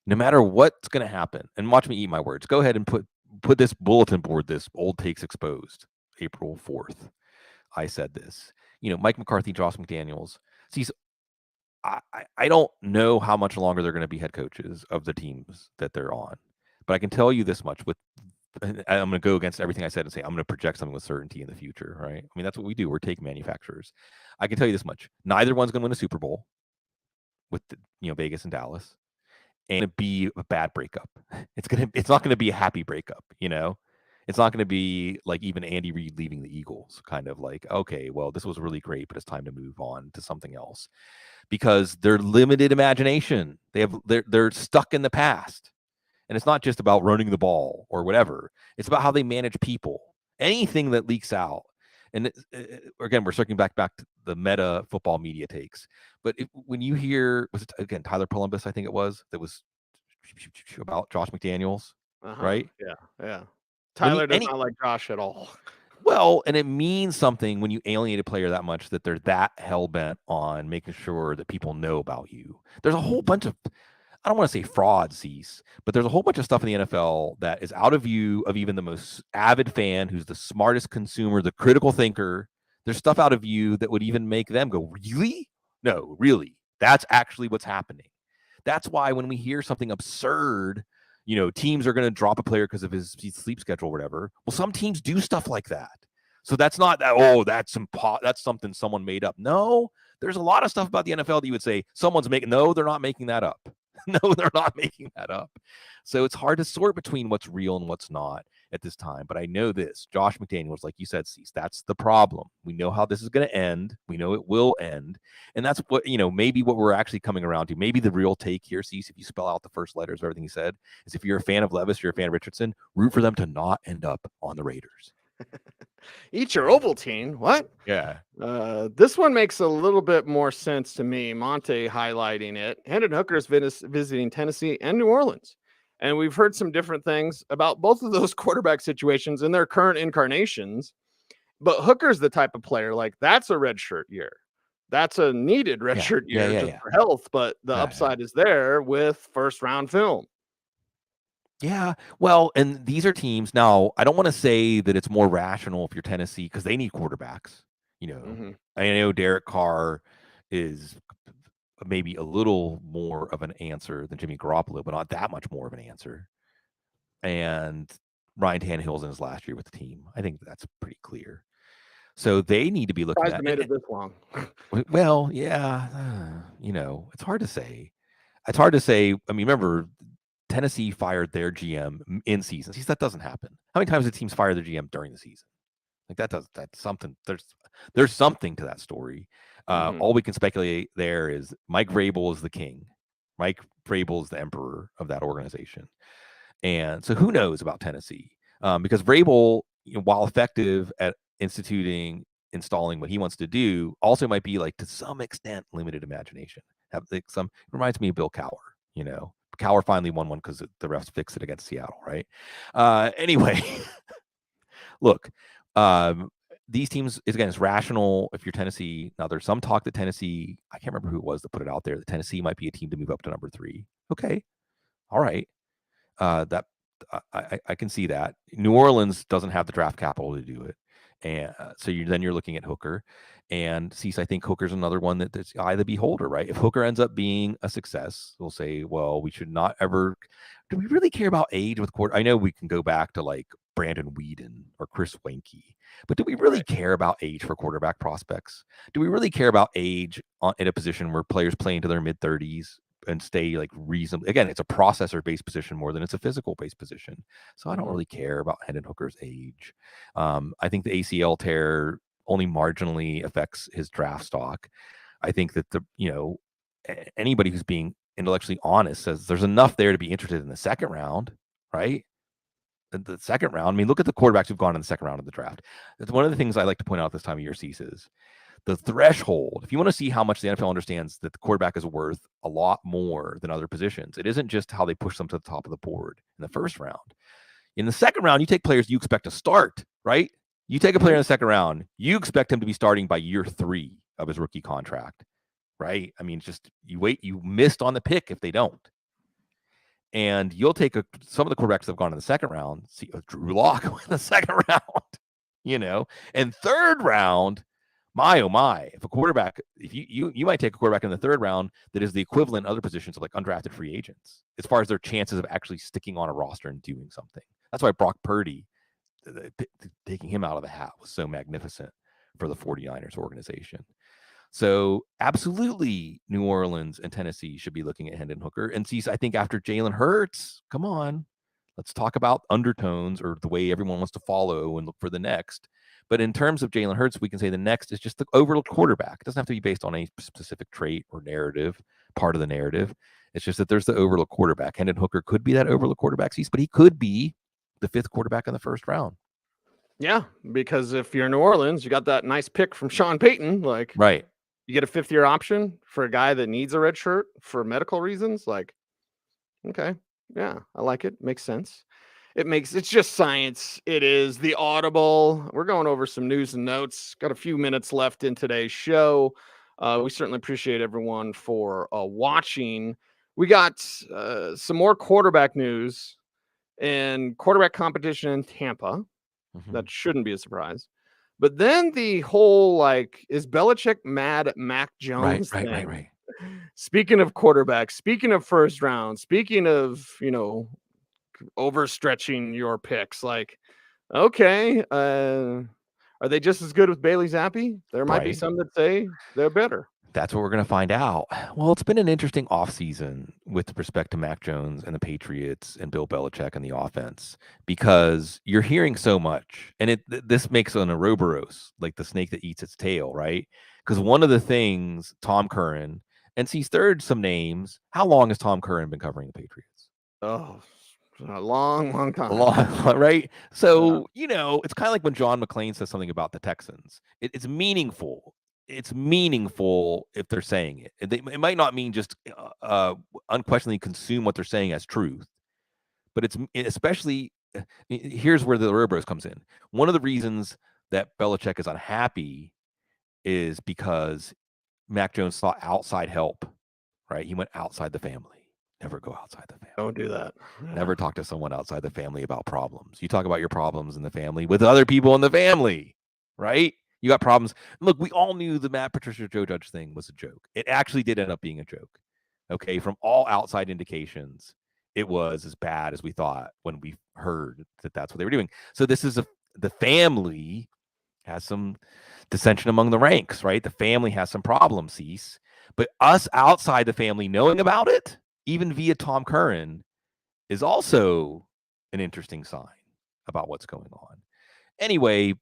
no matter what's going to happen, and watch me eat my words. Go ahead and put this bulletin board, this old takes exposed, April 4th. I said this. Mike McCarthy, Josh McDaniels. See, I don't know how much longer they're going to be head coaches of the teams that they're on. But I can tell you this much. I'm going to go against everything I said and say I'm going to project something with certainty in the future, right? I mean, that's what we do. We're take manufacturers. I can tell you this much. Neither one's going to win a Super Bowl with Vegas and Dallas. And it'd be a bad breakup. It's not going to be a happy breakup, It's not going to be like even Andy Reid leaving the Eagles, kind of like, okay, well, this was really great, but it's time to move on to something else, because they're limited imagination. They're stuck in the past, and it's not just about running the ball or whatever. It's about how they manage people. Anything that leaks out, and again, we're circling back to the meta football media takes. But when you hear, was it again Tyler Columbus? I think it was that was about Josh McDaniels, right? Yeah. Tyler does not like Josh at all. Well, and it means something when you alienate a player that much that they're that hell bent on making sure that people know about you. There's a whole bunch of, I don't want to say fraud, Cease, but there's a whole bunch of stuff in the NFL that is out of view of even the most avid fan who's the smartest consumer, the critical thinker. There's stuff out of view that would even make them go, really? No, really. That's actually what's happening. That's why when we hear something absurd, teams are going to drop a player because of his sleep schedule or whatever. Well, some teams do stuff like that. So that's not that, that's something someone made up. No, there's a lot of stuff about the NFL that you would say someone's making. No, they're not making that up. No, they're not making that up. So it's hard to sort between what's real and what's not at this time. But I know this, Josh McDaniels, like you said, Cease, that's the problem. We know how this is going to end. We know it will end. And that's what, maybe what we're actually coming around to. Maybe the real take here, Cease, if you spell out the first letters of everything he said, is if you're a fan of Levis, you're a fan of Richardson, root for them to not end up on the Raiders. Eat your Ovaltine. What? Yeah. This one makes a little bit more sense to me. Monte highlighting it. Hendon Hooker is visiting Tennessee and New Orleans. And we've heard some different things about both of those quarterback situations in their current incarnations. But Hooker's the type of player, like, that's a redshirt year. That's a needed redshirt year for health. But the upside is there with first-round film. Yeah, well, and these are teams now. I don't want to say that it's more rational if you're Tennessee because they need quarterbacks. I know Derek Carr is maybe a little more of an answer than Jimmy Garoppolo, but not that much more of an answer. And Ryan Tannehill's in his last year with the team. I think that's pretty clear. So they need to be looking at made it this long. Well, yeah, it's hard to say. It's hard to say. I mean, remember, Tennessee fired their GM in season. That doesn't happen. How many times did teams fire their GM during the season? Like that's something. There's something to that story. All we can speculate there is Mike Vrabel is the king. Mike Vrabel is the emperor of that organization. And so who knows about Tennessee? Because Vrabel, while effective at installing what he wants to do, also might be like to some extent limited imagination. Reminds me of Bill Cowher. Cowher finally won one because the refs fixed it against Seattle, right? Anyway, look, these teams, again, it's rational if you're Tennessee. Now, there's some talk that Tennessee, I can't remember who it was that put it out there, that Tennessee might be a team to move up to number 3. Okay. All right. That I can see that. New Orleans doesn't have the draft capital to do it. And so you're looking at Hooker. And Cease, I think Hooker's another one that's eye of the beholder, right? If Hooker ends up being a success, we'll say, well, we should not ever. Do we really care about age with quarter? I know we can go back to like Brandon Whedon or Chris Weinke, but do we really care about age for quarterback prospects? Do we really care about age in a position where players play into their mid-30s and stay like reasonably? Again, it's a processor-based position more than it's a physical-based position. So I don't really care about Hendon Hooker's age. I think the ACL tear only marginally affects his draft stock. I think that anybody who's being intellectually honest says there's enough there to be interested in the second round, right? The second round. I mean, look at the quarterbacks who've gone in the second round of the draft. That's one of the things I like to point out this time of year, Cease, is the threshold. If you want to see how much the NFL understands that the quarterback is worth a lot more than other positions, it isn't just how they push them to the top of the board in the first round. In the second round, you take players you expect to start, right? You take a player in the second round, you expect him to be starting by year 3 of his rookie contract, right? I mean, just you missed on the pick if they don't. And you'll take some of the quarterbacks that have gone in the second round, see Drew Lock in the second round, and third round, my, oh my, if a quarterback, if you might take a quarterback in the third round that is the equivalent in other positions of like undrafted free agents, as far as their chances of actually sticking on a roster and doing something. That's why Brock Purdy, taking him out of the hat was so magnificent for the 49ers organization. So absolutely New Orleans and Tennessee should be looking at Hendon Hooker. And Cease, I think after Jalen Hurts, come on, let's talk about undertones or the way everyone wants to follow and look for the next. But in terms of Jalen Hurts, we can say the next is just the overlooked quarterback. It doesn't have to be based on any specific trait or narrative, part of the narrative. It's just that there's the overlooked quarterback. Hendon Hooker could be that overlooked quarterback, Cease, but he could be the 5th quarterback in the first round. Yeah, because if you're New Orleans, you got that nice pick from Sean Payton. Like, right. You get a 5th-year option for a guy that needs a red shirt for medical reasons. Like, okay, yeah, I like it. Makes sense. It's just science. It is the Audible. We're going over some news and notes. Got a few minutes left in today's show. We certainly appreciate everyone for watching. We got some more quarterback news and quarterback competition in Tampa. That shouldn't be a surprise. But then the whole, like, is Belichick mad at Mac Jones thing? Right. Speaking of quarterbacks, speaking of first round, speaking of, overstretching your picks, like, okay, are they just as good with Bailey Zappe? There might be some that say they're better. That's what we're going to find out. Well, it's been an interesting offseason with respect to Mac Jones and the Patriots and Bill Belichick and the offense, because you're hearing so much, and this makes an Ouroboros, like the snake that eats its tail, right? Because one of the things Tom Curran, and he's third some names. How long has Tom Curran been covering the Patriots? Oh, a long time. A long, right? So, it's kind of like when John McClane says something about the Texans. It's meaningful. It's meaningful if they're saying it. It might not mean just unquestionably consume what they're saying as truth, but it's especially here's where the Ouroboros comes in. One of the reasons that Belichick is unhappy is because Mac Jones sought outside help, right? He went outside the family. Never go outside the family. Don't do that. Never talk to someone outside the family about problems. You talk about your problems in the family with other people in the family, right? You got problems. Look, we all knew the Matt Patricia Joe Judge thing was a joke. It actually did end up being a joke. Okay, from all outside indications, it was as bad as we thought when we heard that that's what they were doing. So this is the family has some dissension among the ranks, right? The family has some problems, Cease. But us outside the family knowing about it, even via Tom Curran, is also an interesting sign about what's going on. Anyway,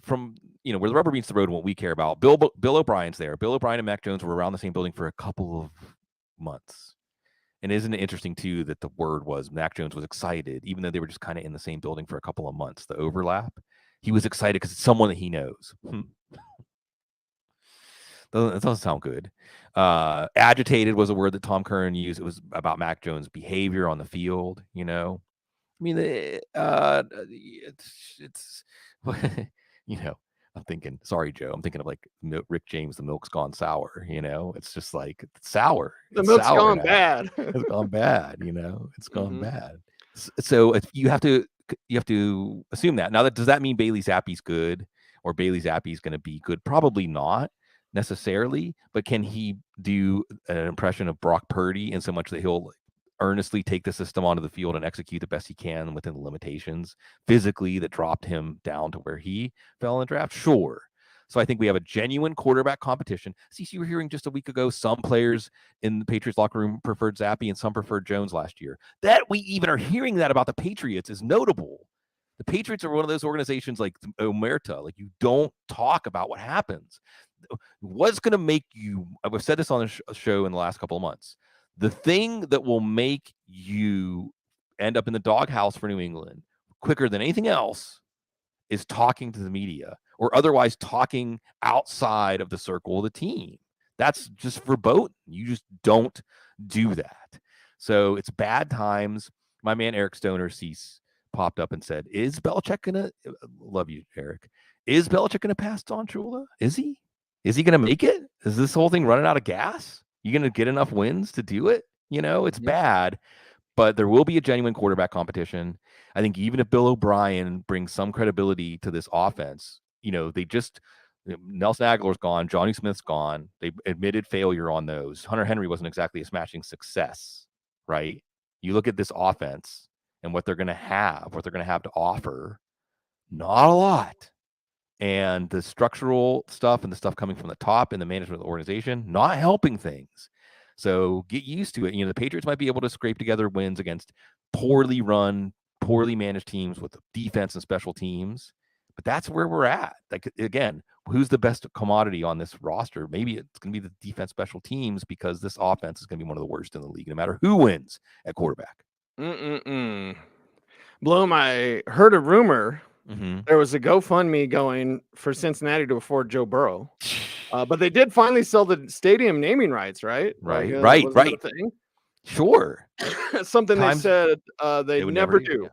from where the rubber meets the road and what we care about, Bill O'Brien's there. Bill O'Brien and Mac Jones were around the same building for a couple of months. And isn't it interesting, too, that the word was Mac Jones was excited, even though they were just kind of in the same building for a couple of months, the overlap. He was excited because it's someone that he knows. That doesn't sound good. Agitated was a word that Tom Curran used. It was about Mac Jones' behavior on the field. I mean, it's I'm thinking, sorry, Joe. I'm thinking of like Rick James, the milk's gone sour. It's just like it's sour. The milk's gone bad. It's gone bad. It's gone bad. So if you have to assume that. Now, does that mean Bailey Zappe's good or Bailey Zappe's going to be good? Probably not necessarily, but can he do an impression of Brock Purdy in so much that he'll earnestly take the system onto the field and execute the best he can within the limitations physically that dropped him down to where he fell in the draft? Sure. So I think we have a genuine quarterback competition. See, you were hearing just a week ago, some players in the Patriots locker room preferred Zappe and some preferred Jones last year. That we even are hearing that about the Patriots is notable. The Patriots are one of those organizations like Omerta, like you don't talk about what happens. What's going to make you, I've said this on a show in the last couple of months, the thing that will make you end up in the doghouse for New England quicker than anything else is talking to the media or otherwise talking outside of the circle of the team. That's just verboten. You just don't do that. So it's bad times. My man Eric Stoner Cease popped up and said, is Belichick going to, love you, Eric, is Belichick going to pass Don Shula? Is he? Is he going to make it? Is this whole thing running out of gas? You going to get enough wins to do it? It's bad, but there will be a genuine quarterback competition. I think even if Bill O'Brien brings some credibility to this offense, they just, Nelson Aguilar's gone, Johnny Smith's gone. They admitted failure on those. Hunter Henry wasn't exactly a smashing success, right? You look at this offense and what they're going to have to offer, not a lot. And the structural stuff and the stuff coming from the top and the management of the organization, not helping things. So get used to it. The Patriots might be able to scrape together wins against poorly run, poorly managed teams with defense and special teams. But that's where we're at. Like, again, who's the best commodity on this roster? Maybe it's going to be the defense special teams because this offense is going to be one of the worst in the league, no matter who wins at quarterback. Bloom, I heard a rumor. Mm-hmm. There was a GoFundMe going for Cincinnati to afford Joe Burrow. But they did finally sell the stadium naming rights, right? Right. Thing? Sure. Something they said they would never do.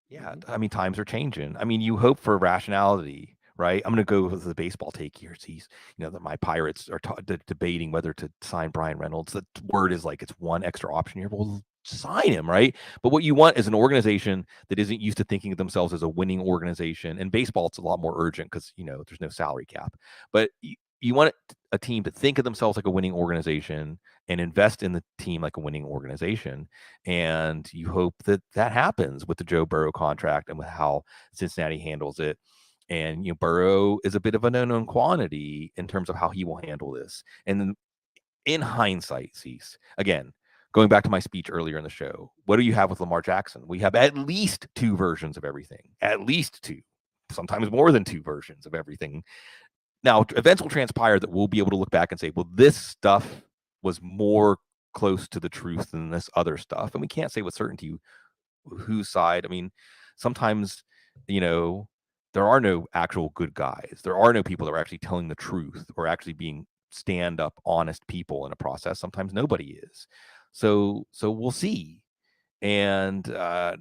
Yeah. I mean, times are changing. I mean, you hope for rationality, right? I'm going to go with the baseball take here. Sees, that my Pirates are debating whether to sign Brian Reynolds. The word is like it's one extra option here. Well, sign him, right? But what you want is an organization that isn't used to thinking of themselves as a winning organization. And baseball, it's a lot more urgent because there's no salary cap. But you want a team to think of themselves like a winning organization and invest in the team like a winning organization. And you hope that happens with the Joe Burrow contract and with how Cincinnati handles it. And Burrow is a bit of an unknown quantity in terms of how he will handle this. And in hindsight, Cease, again, going back to my speech earlier in the show, what do you have with Lamar Jackson? We have at least 2 versions of everything, at least 2, sometimes more than 2 versions of everything. Now, events will transpire that we'll be able to look back and say, well, this stuff was more close to the truth than this other stuff. And we can't say with certainty whose side. I mean, sometimes, there are no actual good guys. There are no people that are actually telling the truth or actually being stand-up, honest people in a process. Sometimes nobody is. So we'll see. And I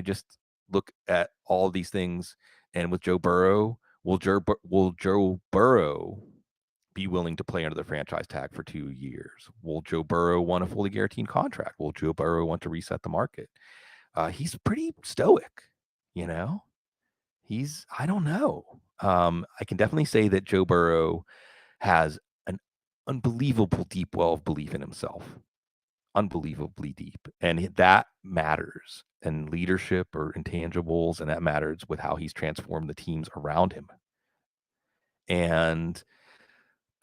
just look at all these things, and with Joe Burrow, will Joe Burrow be willing to play under the franchise tag for 2 years? Will Joe Burrow want a fully guaranteed contract? Will Joe Burrow want to reset the market? He's pretty stoic, I don't know. I can definitely say that Joe Burrow has an unbelievable deep well of belief in himself. Unbelievably deep. And that matters in leadership or intangibles, and that matters with how he's transformed the teams around him. And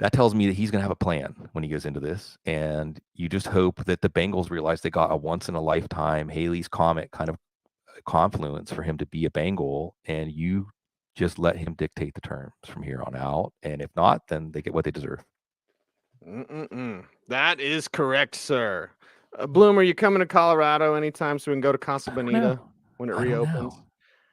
that tells me that he's going to have a plan when he goes into this. And you just hope that the Bengals realize they got a once-in-a-lifetime Haley's Comet kind of confluence for him to be a Bengal, and you just let him dictate the terms from here on out. And if not, then they get what they deserve. That is correct, sir. Bloom, are you coming to Colorado anytime so we can go to Casa Bonita when it reopens?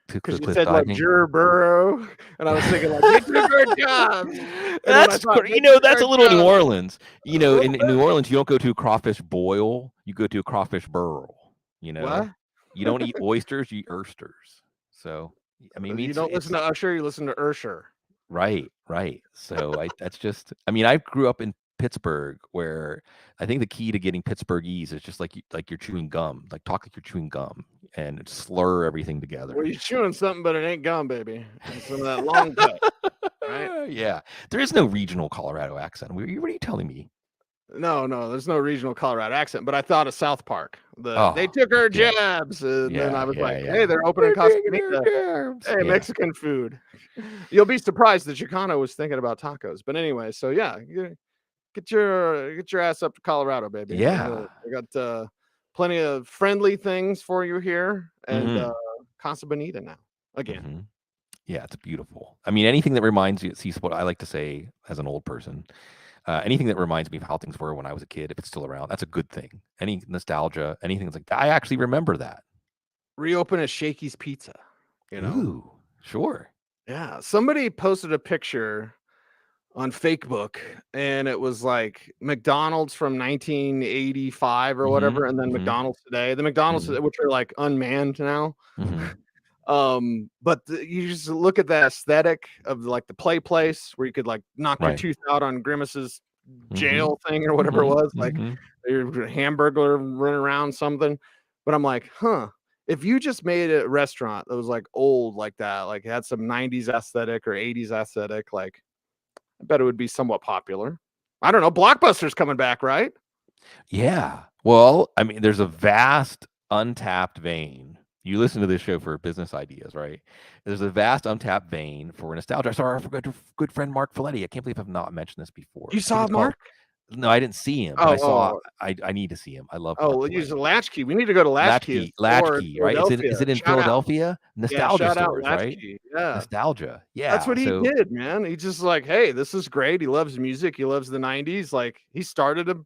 Because you said like Joe Burrow, and I was thinking like they took our jobs. That's that's a little New Orleans. In New Orleans, you don't go to a crawfish boil; you go to a crawfish burrow. What? You don't eat oysters; you eat oysters. So I mean, you don't listen to Usher; you listen to Ursher. Right. So that's just. I mean, I grew up in Pittsburgh, where I think the key to getting Pittsburghese is just like you're chewing gum, like talk like you're chewing gum and slur everything together. Well, you're chewing something, but it ain't gum, baby. It's some of that long cut, right? Yeah, there is no regional Colorado accent. What are you telling me? No, there's no regional Colorado accent. But I thought of South Park. They took our jabs, and then I was hey, they're opening Casa Bonita. Hey, Mexican food. You'll be surprised that Chicano was thinking about tacos. But anyway, so yeah. Get your ass up to Colorado, baby. Yeah, I got plenty of friendly things for you here, and Casa Bonita now again. Yeah, it's beautiful. I mean, anything that reminds you, see what I like to say as an old person. Anything that reminds me of how things were when I was a kid, if it's still around, that's a good thing. Any nostalgia, anything that's like that, I actually remember that. Reopen a Shakey's Pizza. Ooh, sure. Yeah, somebody posted a picture on Facebook, and it was like McDonald's from 1985 or whatever, and then McDonald's today. The McDonald's which are like unmanned now. But you just look at the aesthetic of like the play place where you could like knock your tooth out on Grimace's jail thing or whatever it was, like your hamburger running around something. But I'm like, if you just made a restaurant that was like old like that, like had some 90s aesthetic or 80s aesthetic, like I bet it would be somewhat popular. I don't know. Blockbuster's coming back, right? Yeah. Well, I mean, there's a vast untapped vein. You listen to this show for business ideas, right? There's a vast untapped vein for nostalgia. Sorry, I forgot good friend Mark Folletti. I can't believe I've not mentioned this before. You saw Mark? No, I didn't see him. But I need to see him. I love. We'll use a Latchkey. We need to go to Latchkey. Latchkey, right? Is it in Philadelphia? Nostalgia stores, right? Yeah, nostalgia. Yeah, that's what he did, man. He just like, hey, this is great. He loves music. He loves the '90s. Like he started a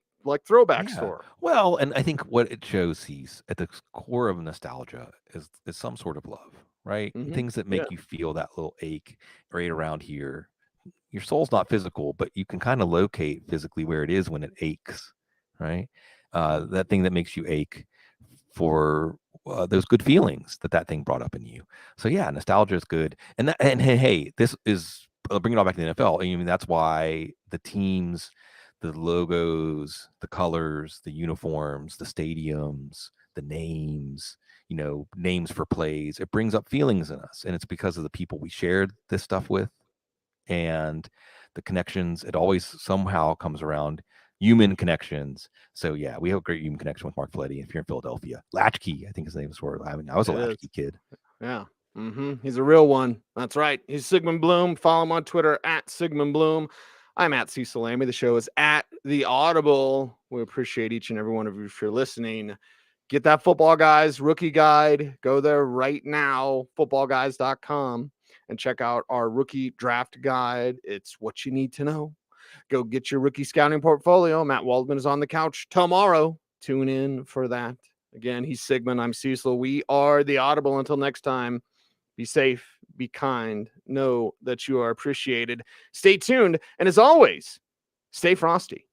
throwback store. Well, and I think what it shows, he's at the core of nostalgia is some sort of love, right? Things that make you feel that little ache right around here. Your soul's not physical, but you can kind of locate physically where it is when it aches, right? That thing that makes you ache for those good feelings that thing brought up in you. So yeah, nostalgia is good. And hey, this is bringing it all back to the NFL. I mean, that's why the teams, the logos, the colors, the uniforms, the stadiums, the names, names for plays, it brings up feelings in us. And it's because of the people we shared this stuff with. And the connections, it always somehow comes around human connections. So yeah, we have a great human connection with Mark Folletti. If you're in Philadelphia, Latchkey, I think his name was. I was a Latchkey kid. Yeah, he's a real one. That's right. He's Sigmund Bloom. Follow him on Twitter at Sigmund Bloom. I'm at Cecil Lammey. The show is at the Audible. We appreciate each and every one of you for listening. Get that Football Guys rookie guide. Go there right now, footballguys.com, and check out our rookie draft guide. It's what you need to know. Go get your rookie scouting portfolio. Matt Waldman is on the couch tomorrow. Tune in for that. Again, he's Sigmund. I'm Cecil. We are the Audible. Until next time, be safe, be kind, know that you are appreciated. Stay tuned. And as always, stay frosty.